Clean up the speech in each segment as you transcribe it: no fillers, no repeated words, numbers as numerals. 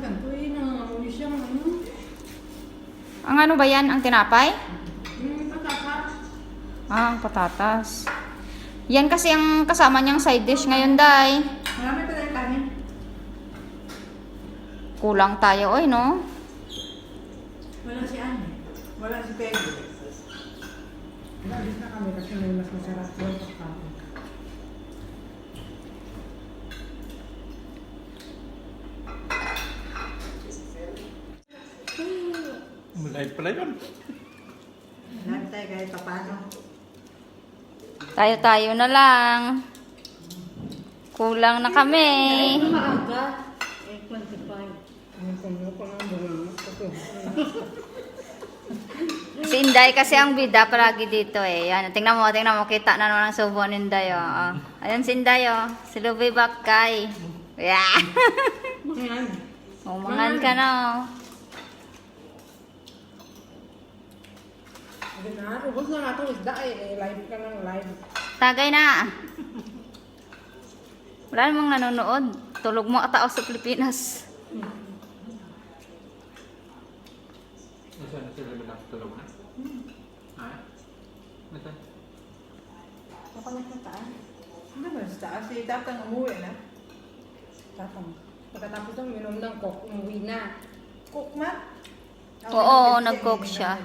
ganito eh, nangangamoy siyang ano. Ang ano ba yan? Ang tinapay? Patatas. Ah, ang patatas. Yan kasi ang kasama niyang side dish ngayon, Day. Marami pa tayong kanin. Kulang tayo, oy, no? Wala si Anne. Wala si Peggy. Naalis na kami kasi may mas masarap doon pagkain. Live pala yun. Live tayo kahit paano. Tayo-tayo na lang. Kulang na kami. Maaga. 8:25. Ang puno ko ng buwan. Si Inday kasi ang bida palagi dito eh. Yan, tingnan mo. Kita na naman ang subo ni Inday, oh. Ayan si Inday, oh. Si Luby Bakay. Yeah. Mangan. Umangan ka na, oh. Hindi na. Ubus na nga itong isda eh. Live ka ng live. Tagay na. Wala namang nanonood. Tulog mo atao sa Pilipinas. Nasaan na sila binakatulog na? Ha? Nasaan? Ako nagtataan. Ano ba sa taas? Si Tatang umuwi na. Tatang. Pagkatapos ng minom ng coke, umuwi na. Coke ma? Oo, nag-coke siya.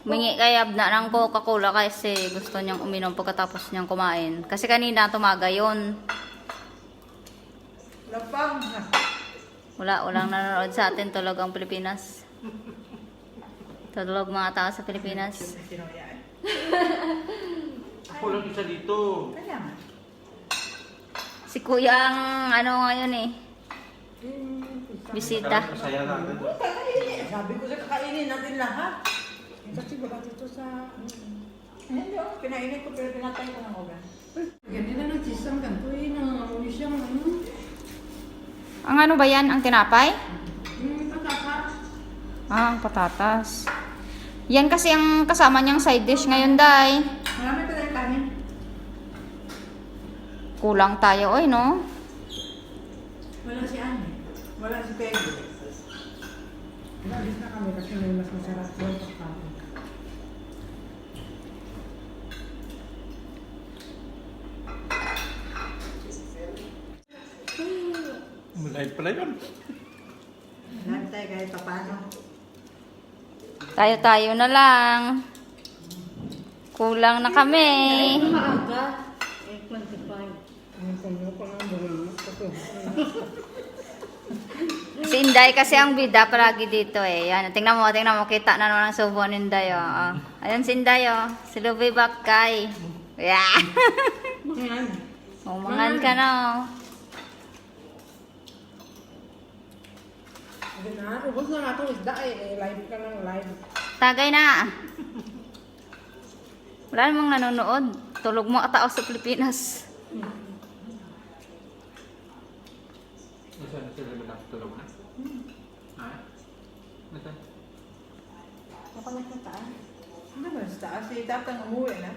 Humingi kay Abna ng Coca-Cola kasi gusto niyang uminom pagkatapos niyang kumain. Kasi kanina tumaga yun. Lapang. Walang nanonood sa atin. Tulog ang Pilipinas. Tulog mga tao sa Pilipinas. Sinoya eh. Ako lang isa dito. Kaya nga. Si Kuya ang ano ngayon eh. Bisita. Masaya natin. Sabi ko sa kakainin natin lahat. Kasi baka dito sa... Hindi ako, pinainit ko pero pinatay ko ng oven. Ganyan na nagsisang ganito eh, nangangamoy siyang ano. Ang ano ba yan? Ang tinapay? Patatas. Ah, ang patatas. Yan kasi ang kasama niyang side dish ngayon, Day. Marami pa tayong kanin. Kulang tayo, oy, no? Wala si Anne. Wala si Peggy. Naalis na kami kasi may mas masarap doon pagkain. Live pala yun. Live tayo kahit paano. Tayo-tayo na lang. Kulang na kami. Maaga. 8:25. Ang puno ko ng buwan. Si Inday kasi ang bida palagi dito eh. Yan, tingnan mo. Kita na naman ang subo ni Inday, oh. Ayan si Inday, oh. Si Luby Bakay. Yeah. Mangan. Umangan ka na, oh. Hindi na. Ubus na nga itong isda eh. Live ka ng live. Tagay na. Wala namang nanonood. Tulog mo atao sa Pilipinas. Nasaan na sila binakatulog na? Ha? Nasaan? Ako nagtataan. Ano ba sa taas? Si Tatang umuwi na.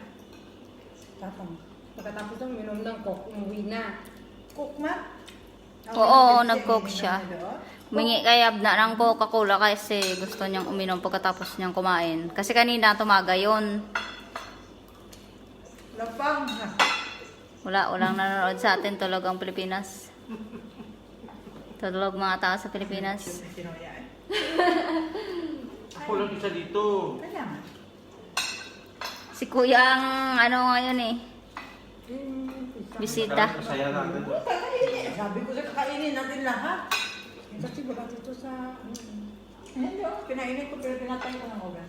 Tatang. Pagkatapos ng minom ng coke, umuwi na. Coke ma? Oo, nag-coke siya. Humingi kay Abna ng Coca-Cola kasi gusto niyang uminom pagkatapos niyang kumain. Kasi kanina tumaga yun. Lapang. Walang nanonood sa atin. Tulog ang Pilipinas. Tulog mga tao sa Pilipinas. Sinoya eh. Ako lang isa dito. Kaya nga. Si Kuya ang ano ngayon eh. Bisita. Masaya natin. Sabi ko sa kakainin natin lahat. Kasi baka dito sa... Hindi ako, pinainit ko pero pinatay ko ng oven.